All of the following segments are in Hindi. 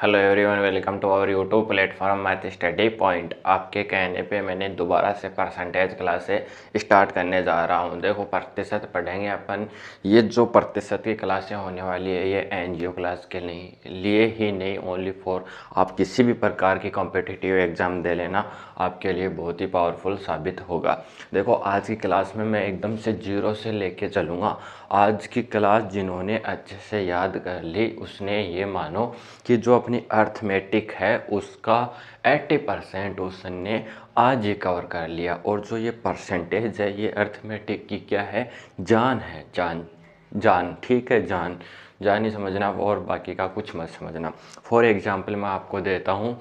Hello everyone, welcome to our YouTube platform math study point. आपके कहने पे मैंने दोबारा से परसेंटेज क्लासेस स्टार्ट करने जा रहा हूँ। देखो, प्रतिशत पढ़ेंगे अपन। ये जो प्रतिशत की क्लासें होने वाली है ये एनजीओ क्लास के लिए ही नहीं, ओनली फॉर आप किसी भी प्रकार की कॉम्पिटिटिव एग्ज़ाम दे लेना, आपके लिए बहुत ही पावरफुल साबित होगा। देखो, आज की क्लास में मैं एकदम से जीरो से लेके चलूँगा। आज की क्लास जिन्होंने अच्छे से याद कर ली उसने ये मानो कि जो अपनी अर्थमेटिक है उसका 80% उसने आज ही कवर कर लिया। और जो ये परसेंटेज है ये अर्थमेटिक की क्या है, जान है। जान जान ठीक है, जान जान ही समझना और बाकी का कुछ मत समझना। फॉर एग्जांपल मैं आपको देता हूँ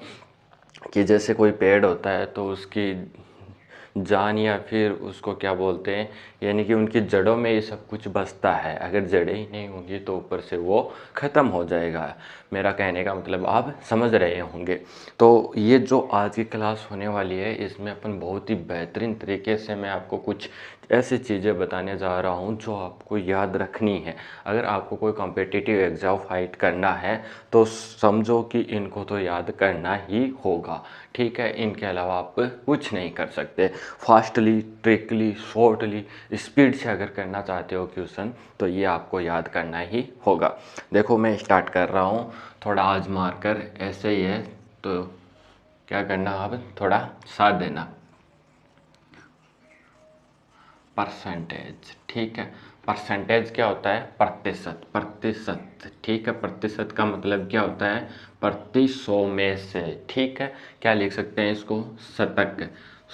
कि जैसे कोई पेड़ होता है तो उसकी जान या फिर उसको क्या बोलते हैं, यानी कि उनकी जड़ों में ये सब कुछ बसता है। अगर जड़ें ही नहीं होंगी तो ऊपर से वो ख़त्म हो जाएगा। मेरा कहने का मतलब आप समझ रहे होंगे। तो ये जो आज की क्लास होने वाली है इसमें अपन बहुत ही बेहतरीन तरीके से मैं आपको कुछ ऐसी चीज़ें बताने जा रहा हूँ जो आपको याद रखनी है। अगर आपको कोई कॉम्पिटिटिव एग्ज़ाम फाइट करना है तो समझो कि इनको तो याद करना ही होगा। ठीक है, इनके अलावा आप कुछ नहीं कर सकते। फास्टली, ट्रिकली, शॉर्टली, स्पीड से अगर करना चाहते हो क्वेश्चन तो ये आपको याद करना ही होगा। देखो, मैं स्टार्ट कर रहा हूँ। थोड़ा आजमा कर ऐसे ही है तो क्या करना, आप थोड़ा साथ देना। परसेंटेज, ठीक है। परसेंटेज क्या होता है? प्रतिशत। प्रतिशत, ठीक है। प्रतिशत का मतलब क्या होता है? प्रति 100 में से, ठीक है। क्या लिख सकते हैं इसको? शतक।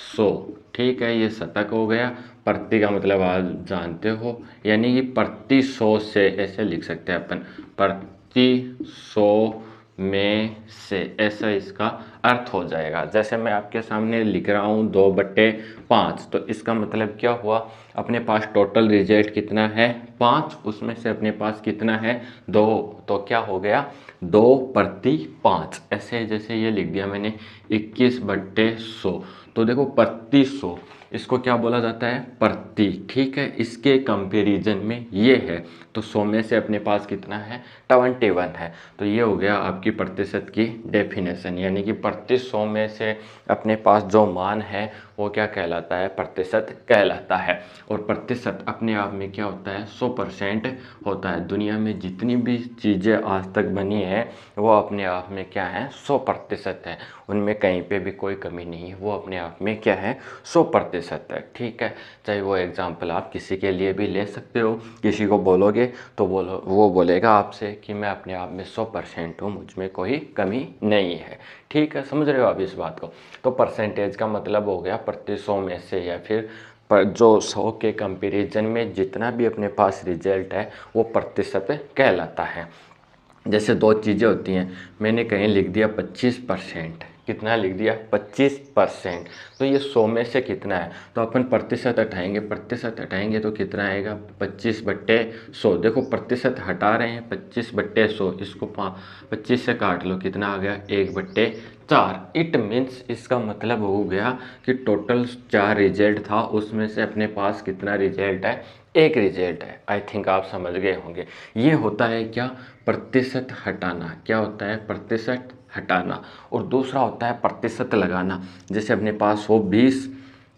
100, ठीक है, ये शतक हो गया। प्रति का मतलब आप जानते हो, यानी कि प्रति 100 से ऐसे लिख सकते हैं अपन, प्रति 100 में से, ऐसा इसका अर्थ हो जाएगा। जैसे मैं आपके सामने लिख रहा हूँ 2/5, तो इसका मतलब क्या हुआ? अपने पास टोटल रिजल्ट कितना है? 5, उसमें से अपने पास कितना है? 2, तो क्या हो गया? 2/5। ऐसे जैसे ये लिख दिया मैंने 21/100। तो देखो, प्रति 100 इसको क्या बोला जाता है? प्रति, ठीक है। इसके कंपैरिजन में ये है तो 100 में से अपने पास कितना है? 21 है। तो ये हो गया आपकी प्रतिशत की डेफिनेशन, यानी कि प्रति 100 में से अपने पास जो मान है वो क्या कहलाता है? प्रतिशत कहलाता है। और प्रतिशत अपने आप में क्या होता है? 100% होता है। दुनिया में जितनी भी चीज़ें आज तक बनी हैं वो अपने आप में क्या है? 100% है। उनमें कहीं पे भी कोई कमी नहीं है, वो अपने आप में क्या है? 100% है, ठीक है। चाहे वो एग्जाम्पल आप किसी के लिए भी ले सकते हो। किसी को बोलोगे तो वो बोलेगा आपसे कि मैं अपने आप में 100% हूँ, मुझ में कोई कमी नहीं है। ठीक है, समझ रहे हो आप इस बात को? तो परसेंटेज का मतलब हो गया प्रति 100 में से, या फिर पर जो 100 के कंपैरिजन में जितना भी अपने पास रिजल्ट है वो प्रतिशत कहलाता है। जैसे दो चीज़ें होती हैं, मैंने कहीं लिख दिया 25%, कितना लिख दिया? 25%। तो ये 100 में से कितना है? तो अपन प्रतिशत हटाएंगे, प्रतिशत हटाएंगे तो कितना आएगा? 25/100। देखो, प्रतिशत हटा रहे हैं, 25/100, इसको 25 से काट लो, कितना आ गया? 1/4। इट मीन्स, इसका मतलब हो गया कि टोटल 4 रिजल्ट था उसमें से अपने पास कितना रिजल्ट है? एक रिजल्ट है। आई थिंक आप समझ गए होंगे। ये होता है क्या? प्रतिशत हटाना। क्या होता है? प्रतिशत हटाना। और दूसरा होता है प्रतिशत लगाना। जैसे अपने पास हो 20,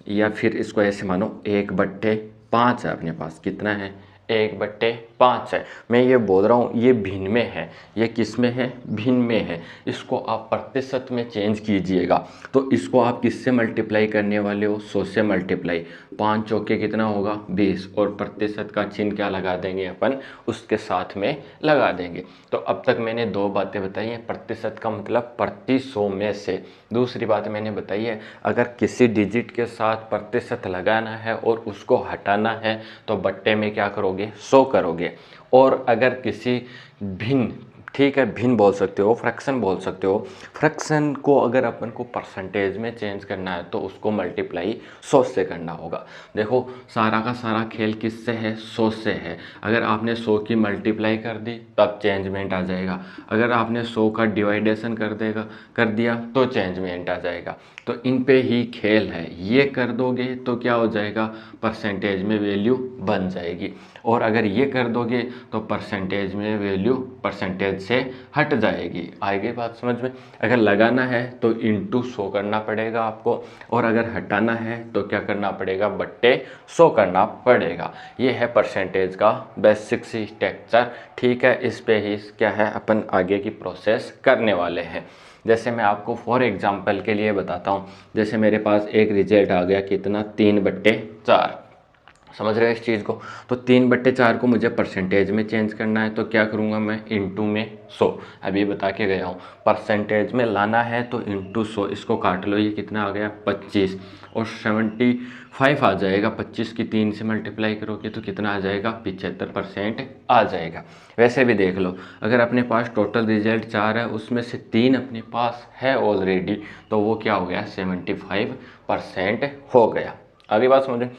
या फिर इसको ऐसे मानो 1/5 है अपने पास, कितना है? 1/5 है। मैं ये बोल रहा हूँ ये भिन्न में है, ये किस में है? भिन्न में है। इसको आप प्रतिशत में चेंज कीजिएगा तो इसको आप किससे मल्टीप्लाई करने वाले हो? 100 से मल्टीप्लाई। 5 चौके कितना होगा? 20, और प्रतिशत का चिन्ह क्या लगा देंगे अपन? उसके साथ में लगा देंगे। तो अब तक मैंने दो बातें बताई हैं। प्रतिशत का मतलब प्रति 100 में से। दूसरी बात मैंने बताई है, अगर किसी डिजिट के साथ प्रतिशत लगाना है और उसको हटाना है तो बट्टे में क्या करोगे? 100 करोगे। और अगर किसी भिन्न, ठीक है, भिन्न बोल सकते हो, फ्रैक्शन बोल सकते हो, फ्रैक्शन को अगर अपन को परसेंटेज में चेंज करना है तो उसको मल्टीप्लाई 100 से करना होगा। देखो, सारा का सारा खेल किससे है? 100 से है। अगर आपने 100 की मल्टीप्लाई कर दी तब चेंजमेंट आ जाएगा। अगर आपने 100 का डिवाइडेशन कर दिया तो चेंजमेंट आ जाएगा। तो इन पे ही खेल है। ये कर दोगे तो क्या हो जाएगा? परसेंटेज में वैल्यू बन जाएगी। और अगर ये कर दोगे तो परसेंटेज में वैल्यू, परसेंटेज से हट जाएगी। आएगी बात समझ में। अगर लगाना है तो इंटू 100 करना पड़ेगा आपको, और अगर हटाना है तो क्या करना पड़ेगा, बट्टे 100 करना पड़ेगा। ये है परसेंटेज का बेसिक सी स्ट्रक्चर, ठीक है। इस पे ही क्या है अपन आगे की प्रोसेस करने वाले हैं। जैसे मैं आपको फॉर एग्जांपल के लिए बताता हूँ, जैसे मेरे पास एक रिजल्ट आ गया कितना, 3/4। समझ रहे हैं इस चीज़ को। तो 3/4 को मुझे परसेंटेज में चेंज करना है, तो क्या करूँगा मैं, इंटू में 100। अभी बता के गया हूँ, परसेंटेज में लाना है तो इंटू 100, इसको काट लो, ये कितना आ गया 25, और 75 आ जाएगा। 25 की 3 से मल्टीप्लाई करोगे तो कितना आ जाएगा, 75% आ जाएगा। वैसे भी देख लो, अगर अपने पास टोटल रिजल्ट 4 है, उसमें से 3 अपने पास है ऑलरेडी, तो वो क्या हो गया, 75% हो गया। आगे बात समझे।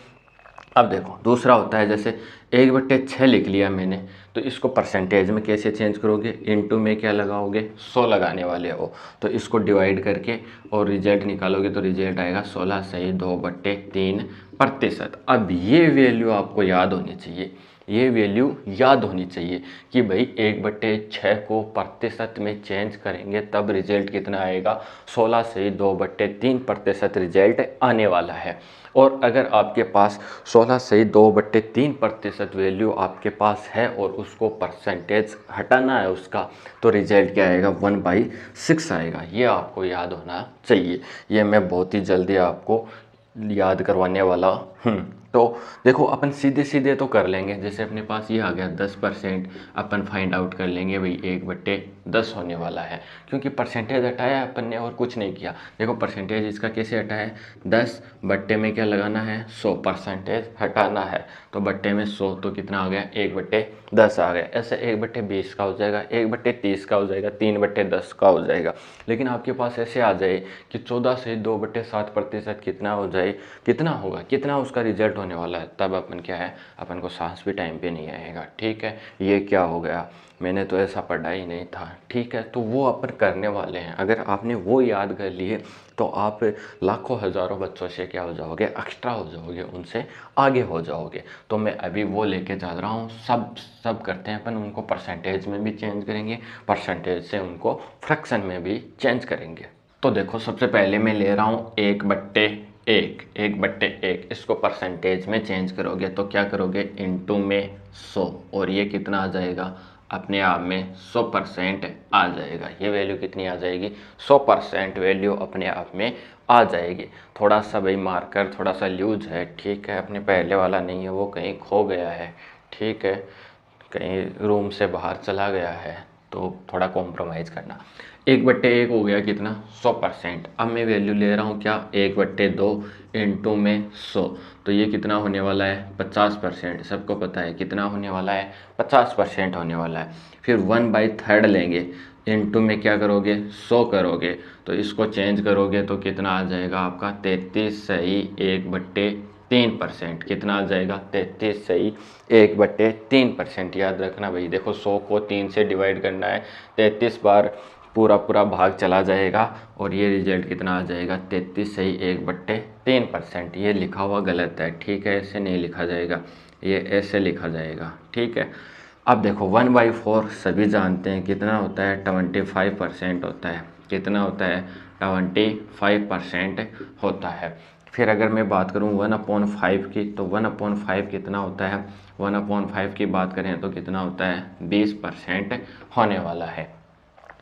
अब देखो दूसरा होता है, जैसे 1/6 लिख लिया मैंने, तो इसको परसेंटेज में कैसे चेंज करोगे, इनटू में क्या लगाओगे, 100 लगाने वाले हो, तो इसको डिवाइड करके और रिजल्ट निकालोगे तो रिजल्ट आएगा 16 सही 2/3%। अब ये वैल्यू आपको याद होनी चाहिए, ये वैल्यू याद होनी चाहिए कि भाई 1/6 को प्रतिशत में चेंज करेंगे तब रिजल्ट कितना आएगा, 16 से 2/3% रिजल्ट आने वाला है। और अगर आपके पास 16 से 2/3% वैल्यू आपके पास है और उसको परसेंटेज हटाना है उसका, तो रिजल्ट क्या आएगा, 1/6 आएगा। ये आपको याद होना चाहिए। ये मैं बहुत ही जल्दी आपको याद करवाने वाला हूँ। तो देखो अपन सीधे सीधे तो कर लेंगे, जैसे अपने पास ये आ गया 10%, अपन फाइंड आउट कर लेंगे भाई 1/10 होने वाला है, क्योंकि परसेंटेज हटाया अपन ने और कुछ नहीं किया। देखो परसेंटेज इसका कैसे हटा है, 10 बट्टे में क्या लगाना है, 100, परसेंटेज हटाना है तो बट्टे में 100, तो कितना आ गया, 1/10 आ गया। ऐसे 1/20 का हो जाएगा, 1/30 का हो जाएगा, 3/10 का हो जाएगा। लेकिन आपके पास ऐसे आ जाए कि 14 से 2/7% कितना हो जाए, कितना होगा, कितना उसका रिजल्ट होने वाला है, तब अपन क्या है, अपन को सांस भी टाइम पे नहीं आएगा, ठीक है। ये क्या हो गया, मैंने तो ऐसा पढ़ा ही नहीं था, ठीक है। तो वो अपन करने वाले हैं। अगर आपने वो याद कर लिए तो आप लाखों हज़ारों बच्चों से क्या हो जाओगे, एक्स्ट्रा हो जाओगे, उनसे आगे हो जाओगे। तो मैं अभी वो लेके चल रहा हूँ। सब करते हैं अपन, उनको परसेंटेज में भी चेंज करेंगे, परसेंटेज से उनको फ्रैक्शन में भी चेंज करेंगे। तो देखो सबसे पहले मैं ले रहा हूँ 1/1, इसको परसेंटेज में चेंज करोगे तो क्या करोगे, इंटू में 100, और ये कितना आ जाएगा, अपने आप में 100% आ जाएगा। ये वैल्यू कितनी आ जाएगी, 100% वैल्यू अपने आप में आ जाएगी। थोड़ा सा भाई मार्कर थोड़ा सा लूज है, ठीक है, अपने पहले वाला नहीं है, वो कहीं खो गया है, ठीक है, कहीं रूम से बाहर चला गया है, तो थोड़ा कॉम्प्रोमाइज़ करना। 1/1 हो गया कितना, 100%। अब मैं वैल्यू ले रहा हूँ क्या, 1/2 इंटू में 100, तो ये कितना होने वाला है, 50%। सबको पता है कितना होने वाला है, 50% होने वाला है। फिर 1/3 लेंगे, इंटू में क्या करोगे, 100 करोगे, तो इसको चेंज करोगे तो कितना आ जाएगा आपका, 33 सही 1/3%। कितना आ जाएगा, 33 सही 1/3%। याद रखना भाई, देखो 100 को 3 से डिवाइड करना है, 33 बार पूरा पूरा भाग चला जाएगा और ये रिजल्ट कितना आ जाएगा, 33 सही 1/3%। ये लिखा हुआ गलत है, ठीक है, ऐसे नहीं लिखा जाएगा, ये ऐसे लिखा जाएगा, ठीक है। अब देखो 1/4 सभी जानते हैं कितना होता है, 25% होता है। कितना होता है, 25% होता है। फिर अगर मैं बात करूँ 1/5 की, तो 1/5 कितना होता है, 1/5 की बात करें तो कितना होता है, 20% होने वाला है।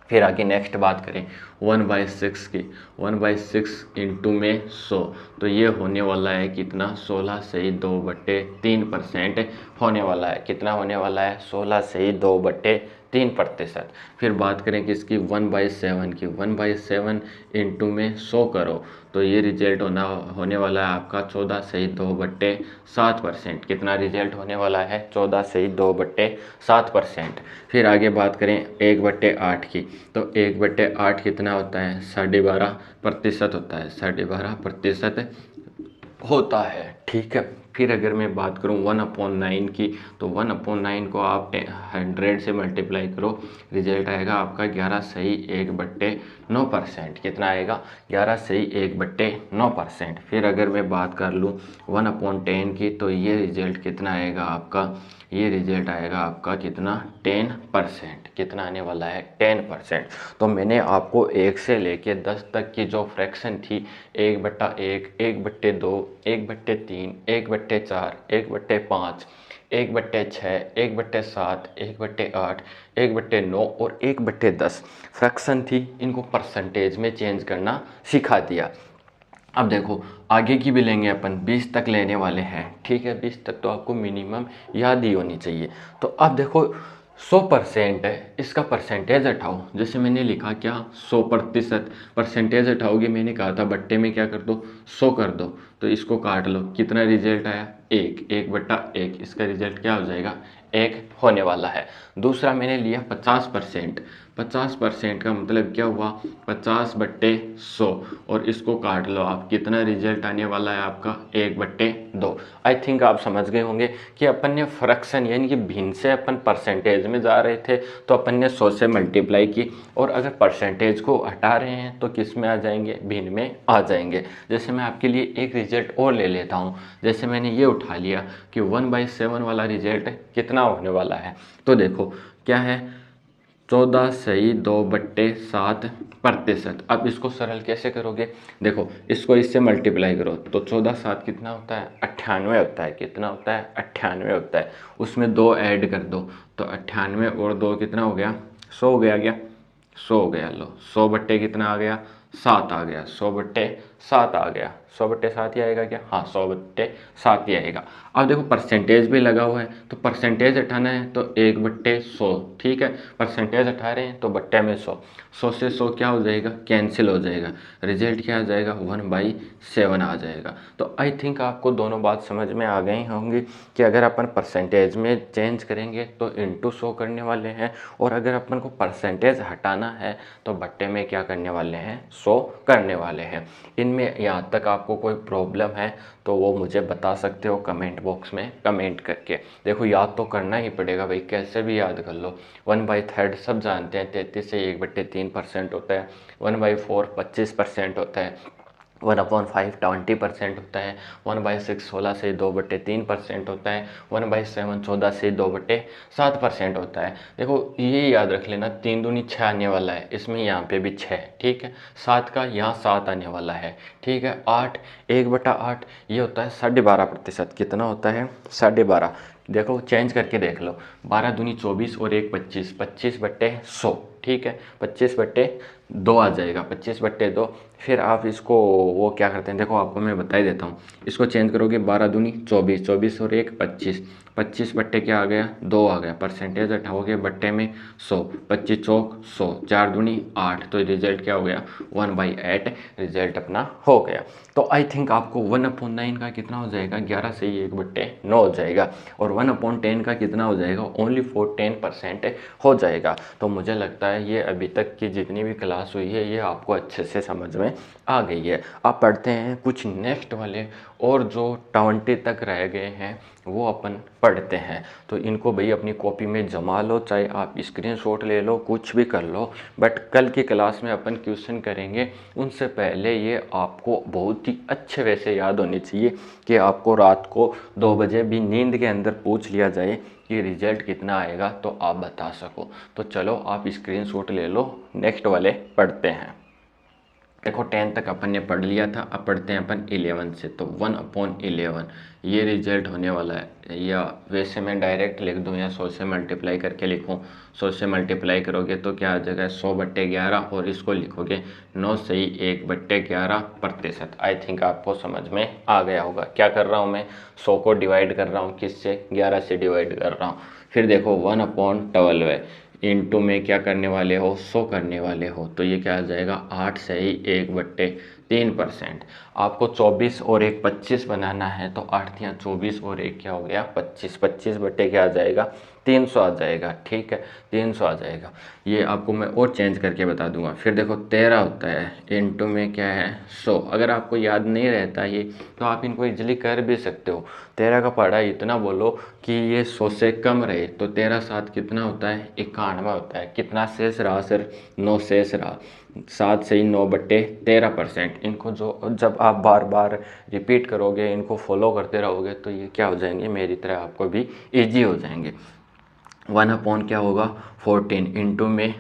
फिर आगे नेक्स्ट बात करें 1/6 की, 1/6 इंटू में 100, तो ये होने वाला है कितना, 16 सही 2/3% होने वाला है। कितना होने वाला है, 16 सही 2/3%। फिर बात करें कि इसकी 1/7 की, 1/7 इंटू में 100 करो, तो ये रिजल्ट होने वाला है आपका 14 सही 2/7%। कितना रिजल्ट होने वाला है, 14 सही 2/7%। फिर आगे बात करें 1/8 की, तो 1/8 कितना होता है, 12.5% होता है, 12.5% होता है, ठीक है। फिर अगर मैं बात करूं 1/9 की, तो 1/9 को आप 100 से मल्टीप्लाई करो, रिजल्ट आएगा आपका 11 सही 1/9%। कितना आएगा, 11 सही 1/9%। फिर अगर मैं बात कर लूँ 1/10 की, तो ये रिजल्ट कितना आएगा आपका, ये रिजल्ट आएगा आपका कितना, 10%। कितना आने वाला है 10%। तो मैंने आपको 1 से लेके 10 तक की जो फ्रैक्शन थी 1/1, 1/2, 1/3, 1/4, 1/5, 1/6, 1/7, 1/8, 1/9 और 1/10 फ्रैक्शन थी, इनको परसेंटेज में चेंज करना सिखा दिया। अब देखो आगे की भी लेंगे अपन, 20 तक लेने वाले हैं, ठीक है। 20 तक तो आपको मिनिमम याद ही होनी चाहिए। तो अब देखो 100% है, इसका परसेंटेज हटाओ। जैसे मैंने लिखा क्या 100%, परसेंटेज हटाओगे, मैंने कहा था बट्टे में क्या कर दो 100 कर दो। तो इसको काट लो, कितना रिजल्ट आया 1, 1/1, इसका रिजल्ट क्या हो जाएगा 1 होने वाला है। दूसरा मैंने लिया 50%, 50% का मतलब क्या हुआ 50/100 और इसको काट लो आप, कितना रिजल्ट आने वाला है आपका 1/2। आई थिंक आप समझ गए होंगे कि अपन ने फ्रैक्शन यानी कि भिन्न से अपन परसेंटेज में जा रहे थे तो अपन ने 100 से मल्टीप्लाई की, और अगर परसेंटेज को हटा रहे हैं तो किस में आ जाएंगे, भिन्न में आ जाएंगे। जैसे मैं आपके लिए एक रिजल्ट और ले लेता हूँ। जैसे मैंने ये उठा लिया कि 1/7 वाला रिजल्ट कितना होने वाला है। तो देखो क्या है 14 सही 2/7%। अब इसको सरल कैसे करोगे, देखो इसको इससे मल्टीप्लाई करो तो 14×7 कितना होता है 98 होता है। कितना होता है 98 होता है। उसमें 2 ऐड कर दो तो 98 और 2 कितना हो गया 100 हो गया क्या 100 हो गया। लो 100 कितना आ गया 7 आ गया। 100/7 आ गया। 100/7 ही आएगा क्या, हाँ 100/7 ही आएगा। अब देखो परसेंटेज भी लगा हुआ है तो परसेंटेज हटाना है तो 1/100, ठीक है। परसेंटेज हटा रहे हैं तो बट्टे में 100, 100 से 100 क्या हो जाएगा कैंसिल हो जाएगा। रिजल्ट क्या आ जाएगा 1/7 आ जाएगा। तो आई थिंक आपको दोनों बात समझ में आ गई होंगी कि अगर अपन परसेंटेज में चेंज करेंगे तो इंटू 100 करने वाले हैं, और अगर अपन को परसेंटेज हटाना है तो बट्टे में क्या करने वाले हैं 100 करने वाले हैं। इनमें यहाँ तक आपको कोई प्रॉब्लम है तो वो मुझे बता सकते हो कमेंट बॉक्स में कमेंट करके। देखो याद तो करना ही पड़ेगा भाई, कैसे भी याद कर लो। 1/3 सब जानते हैं 33 से 1/3% होता है। 1/4 25% होता है। 1/5 20% होता है। 1/6 16 से 2/3% होता है। 1/7 14 से 2/7% होता है। देखो ये याद रख लेना 3 दूनी 6 आने वाला है, इसमें यहाँ पे भी 6, ठीक है। 7 का यहाँ 7 आने वाला है, ठीक है। 8 1/8 ये होता है 12.5%। कितना होता है 12.5। देखो चेंज करके देख लो, 12 दूनी 24 और 1 25, 25/100, ठीक है। 25/2 आ जाएगा, 25/2। फिर आप इसको वो क्या करते हैं, देखो आपको मैं बता ही देता हूँ। इसको चेंज करोगे 12 दूनी 24, 24 और 1 25, 25 बट्टे क्या आ गया 2 आ गया। परसेंटेज हटाओगे बट्टे में 100, 25 चौक 100, 4 दूनी 8, तो रिजल्ट क्या हो गया 1/8 रिजल्ट अपना हो गया। तो आई थिंक आपको 1/9 का कितना हो जाएगा 11 से ही 1/9 हो जाएगा, और 1/10 का कितना हो जाएगा ओनली 10% हो जाएगा। तो मुझे लगता है ये अभी तक की जितनी भी क्लास हुई है ये आपको अच्छे से समझ में आ गई है। अब पढ़ते हैं कुछ नेक्स्ट वाले, और जो 20 तक रह गए हैं वो अपन पढ़ते हैं। तो इनको भाई अपनी कॉपी में जमा लो, चाहे आप स्क्रीनशॉट ले लो, कुछ भी कर लो। बट कल की क्लास में अपन क्वेश्चन करेंगे, उनसे पहले ये आपको बहुत ही अच्छे वैसे याद होनी चाहिए कि आपको रात को 2 बजे भी नींद के अंदर पूछ लिया जाए कि रिजल्ट कितना आएगा तो आप बता सको। तो चलो आप स्क्रीनशॉट ले लो, नेक्स्ट वाले पढ़ते हैं। देखो 10 तक अपन ने पढ़ लिया था, अब पढ़ते हैं अपन 11 से। तो 1/11 ये रिजल्ट होने वाला है, या वैसे मैं डायरेक्ट लिख दूं या 100 से मल्टीप्लाई करके लिखूं। 100 से मल्टीप्लाई करोगे तो क्या आ जाएगा 100/11, और इसको लिखोगे 9 सही 1/11%। आई थिंक आपको समझ में आ गया होगा। क्या कर रहा हूँ मैं 100 को डिवाइड कर रहा हूँ किससे 11 से डिवाइड कर रहा हूँ। फिर देखो 1/12 है, इंटू में क्या करने वाले हो 100 करने वाले हो, तो ये क्या आ जाएगा 8 सही 1/3%। आपको 24 और 1 25 बनाना है तो 8 या 24 और 1 क्या हो गया 25, 25 बट्टे क्या आ जाएगा 300 आ जाएगा, ठीक है 300 आ जाएगा। ये आपको मैं और चेंज करके बता दूंगा। फिर देखो 13 होता है, इंटू में क्या है 100। अगर आपको याद नहीं रहता ये तो आप इनको इजीली कर भी सकते हो। 13 का पढ़ा इतना बोलो कि ये 100 से कम रहे, तो 13×7 कितना होता है 91 होता है। कितना शेष रहा सिर्फ 9 शेष रहा। 7 से ही 9/13%। इनको जो जब आप बार बार रिपीट करोगे, इनको फॉलो करते रहोगे तो ये क्या हो जाएंगे मेरी तरह आपको भी ईजी हो जाएंगे। 1/, क्या होगा 14 इंटू में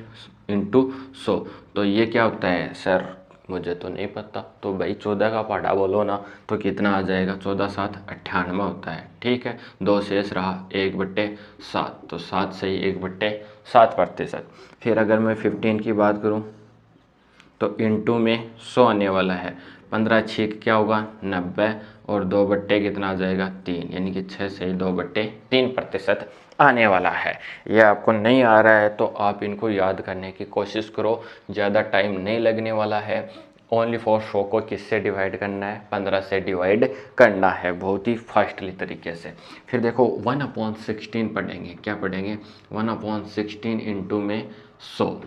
इंटू 100। तो ये क्या होता है सर, मुझे तो नहीं पता। तो भाई 14 का पहाड़ा बोलो ना, तो कितना आ जाएगा, 14 7 98 होता है। ठीक है, 2 शेष रहा 1/7, तो 7 सही 1/7%। फिर अगर मैं 15 की बात करूँ तो इंटू में 100 आने वाला है, 15 छीक क्या होगा 90, और 2 कितना आ जाएगा 3, यानी कि 6 सही 2/3% आने वाला है। यह आपको नहीं आ रहा है तो आप इनको याद करने की कोशिश करो, ज़्यादा टाइम नहीं लगने वाला है। ओनली फॉर शो को किससे डिवाइड करना है, 15 से डिवाइड करना है, बहुत ही फास्टली तरीके से। फिर देखो 1/16 पढ़ेंगे, क्या पढ़ेंगे 1/16 इंटू में 100।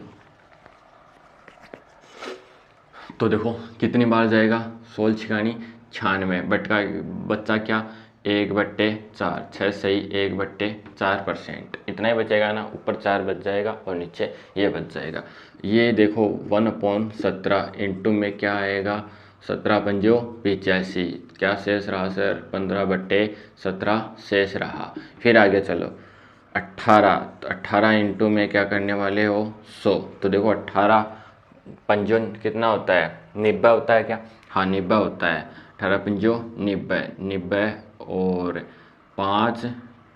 तो देखो कितनी बार जाएगा, 16 छिकानी 96, बट का बच्चा क्या 1/4, 6 सही 1/4%, इतना ही बचेगा ना, ऊपर 4 बच जाएगा और नीचे ये बच जाएगा। ये देखो 1/17 इंटू में क्या आएगा 17 पंजो 85, क्या शेष रहा सर 15/17 शेष रहा। फिर आगे चलो 18, तो 18 इंटू में क्या करने वाले हो 100। तो देखो 18 पंजन कितना होता है 90 होता है क्या, हाँ 90 होता है, 18 पंजो 90 90, और 5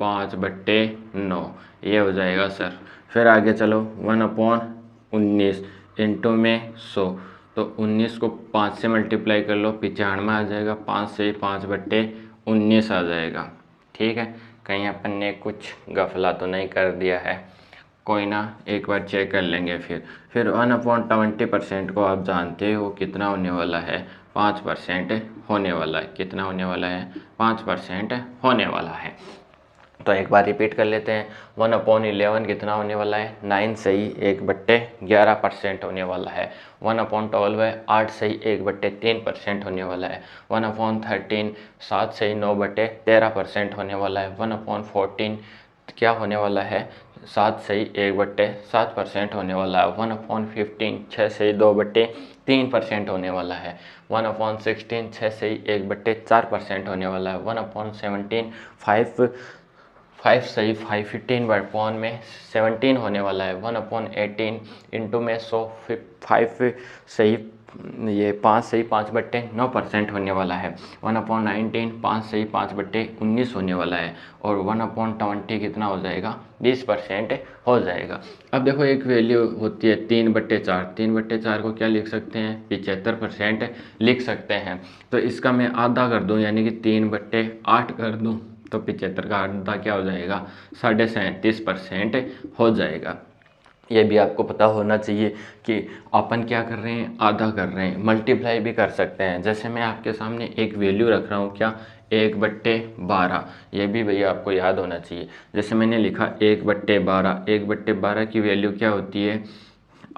5/9 ये हो जाएगा सर। फिर आगे चलो 1/19 इंटू में 100, तो 19 को 5 से मल्टीप्लाई कर लो 95 आ जाएगा, 5 से 5/19 आ जाएगा। ठीक है, कहीं अपन ने कुछ गफला तो नहीं कर दिया है, कोई ना, एक बार चेक कर लेंगे। फिर 1/20% को आप जानते हो कितना होने वाला है, 5% होने वाला है। कितना होने वाला है, 5% होने वाला है। तो एक बार रिपीट कर लेते हैं, 1/11 कितना होने वाला है 9 सही 1/11% होने वाला है। 1/12 है 8 सही 1/3% होने वाला है। 1/13 7 सही 9/13% होने वाला है। 1/14 क्या होने वाला है 7 सही 1/7% होने वाला है। 1/15 6 सही 2/3% होने वाला है। 1/16 6 सही 1/4% होने वाला है। 1/17 5 सही 15 में 17 होने वाला है। 1/18 इंटू में 100 5 सही ये 5 सही 5/9% होने वाला है। 1/19 5 सही 5/19 होने वाला है, और 1/20 कितना हो जाएगा 20% हो जाएगा। अब देखो एक वैल्यू होती है 3/4, 3/4 को क्या लिख सकते हैं 75% लिख सकते हैं। तो इसका मैं आधा कर दूं, यानी कि 3/8 कर दूं, तो 75 का आधा क्या हो जाएगा 37.5% हो जाएगा। ये भी आपको पता होना चाहिए कि अपन क्या कर रहे हैं, आधा कर रहे हैं। मल्टीप्लाई भी कर सकते हैं, जैसे मैं आपके सामने एक वैल्यू रख रहा हूँ क्या 1/12, ये भी भैया आपको याद होना चाहिए। जैसे मैंने लिखा 1/12, 1/12 की वैल्यू क्या होती है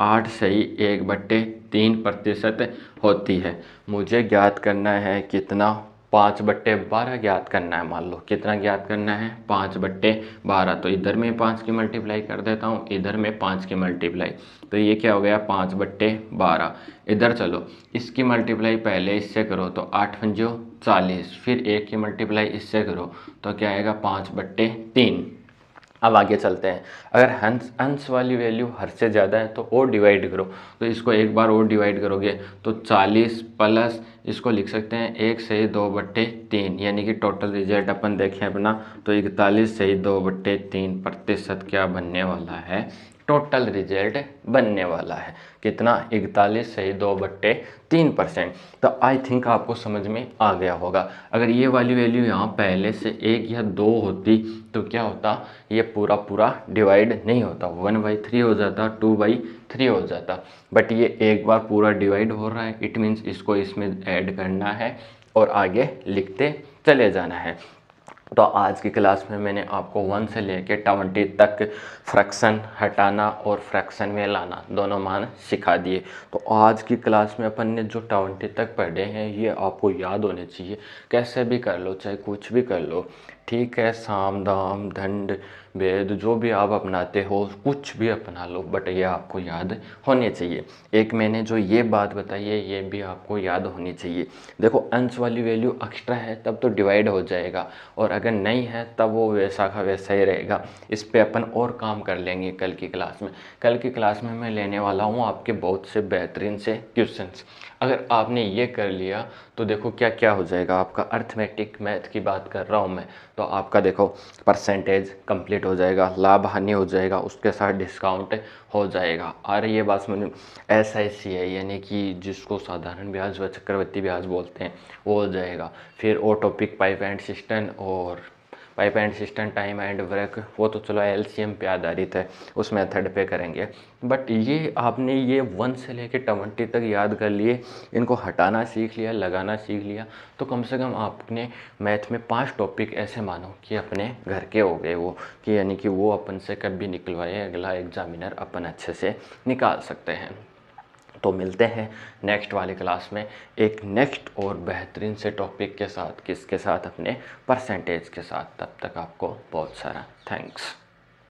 8 सही 1/3% होती है। मुझे ज्ञात करना है कितना 5/12 ज्ञात करना है। मान लो कितना ज्ञात करना है 5/12, तो इधर में 5 की मल्टीप्लाई कर देता हूँ, इधर में 5 की मल्टीप्लाई, तो ये क्या हो गया 5/12। इधर चलो इसकी मल्टीप्लाई पहले इससे करो तो 8 पंजो 40, फिर 1 की मल्टीप्लाई इससे करो तो क्या आएगा 5/3। अब आगे चलते हैं, अगर अंश वाली वैल्यू हर से ज़्यादा है तो और डिवाइड करो, तो इसको एक बार और डिवाइड करोगे तो 40 प्लस इसको लिख सकते हैं 1 सही 2/3, यानी कि टोटल रिजल्ट अपन देखें अपना तो 41 सही 2/3% क्या बनने वाला है, टोटल रिजल्ट बनने वाला है। कितना 41 सही 2/3%। तो आई थिंक आपको समझ में आ गया होगा। अगर ये वाली वैल्यू यहाँ पहले से 1 या 2 होती तो क्या होता, ये पूरा पूरा डिवाइड नहीं होता, 1/3 हो जाता, 2/3 हो जाता। बट ये एक बार पूरा डिवाइड हो रहा है, इट मीन्स इसको इसमें ऐड करना है और आगे लिखते चले जाना है। तो आज की क्लास में मैंने आपको 1 से लेके 20 तक फ्रैक्शन हटाना और फ्रैक्शन में लाना दोनों मान सिखा दिए। तो आज की क्लास में अपन ने जो 20 तक पढ़े हैं ये आपको याद होने चाहिए, कैसे भी कर लो चाहे कुछ भी कर लो। ठीक है, साम दाम दंड भेद जो भी आप अपनाते हो, कुछ भी अपना लो, बट ये आपको याद होने चाहिए। एक मैंने जो ये बात बताई है ये भी आपको याद होनी चाहिए। देखो अंश वाली वैल्यू एक्स्ट्रा है तब तो डिवाइड हो जाएगा, और अगर नहीं है तब वो वैसा का वैसा ही रहेगा। इस पे अपन और काम कर लेंगे कल की क्लास में। कल की क्लास में मैं लेने वाला हूँ आपके बहुत से बेहतरीन से क्वेश्चंस। अगर आपने ये कर लिया तो देखो क्या क्या हो जाएगा आपका। अर्थमेटिक मैथ की बात कर रहा हूँ मैं, तो आपका देखो परसेंटेज कंप्लीट हो जाएगा, लाभ हानि हो जाएगा, उसके साथ डिस्काउंट हो जाएगा। और ये बात समझ, SIC है यानी कि जिसको साधारण ब्याज व चक्रवृद्धि ब्याज बोलते हैं वो हो जाएगा। फिर ओ टॉपिक पाइप एंड सिस्टम और pipe and system time and work, वो तो चलो LCM पे आधारित है, उस मेथड पे करेंगे। बट ये आपने ये 1 से लेके 20 तक याद कर लिए, इनको हटाना सीख लिया, लगाना सीख लिया, तो कम से कम आपने मैथ में 5 टॉपिक ऐसे मानो कि अपने घर के हो गए वो, कि यानी कि वो अपन से कभी निकलवाए अगला एग्जामिनर अपन अच्छे से निकाल सकते हैं। तो मिलते हैं नेक्स्ट वाली क्लास में एक नेक्स्ट और बेहतरीन से टॉपिक के साथ, किसके साथ, अपने परसेंटेज के साथ। तब तक आपको बहुत सारा थैंक्स।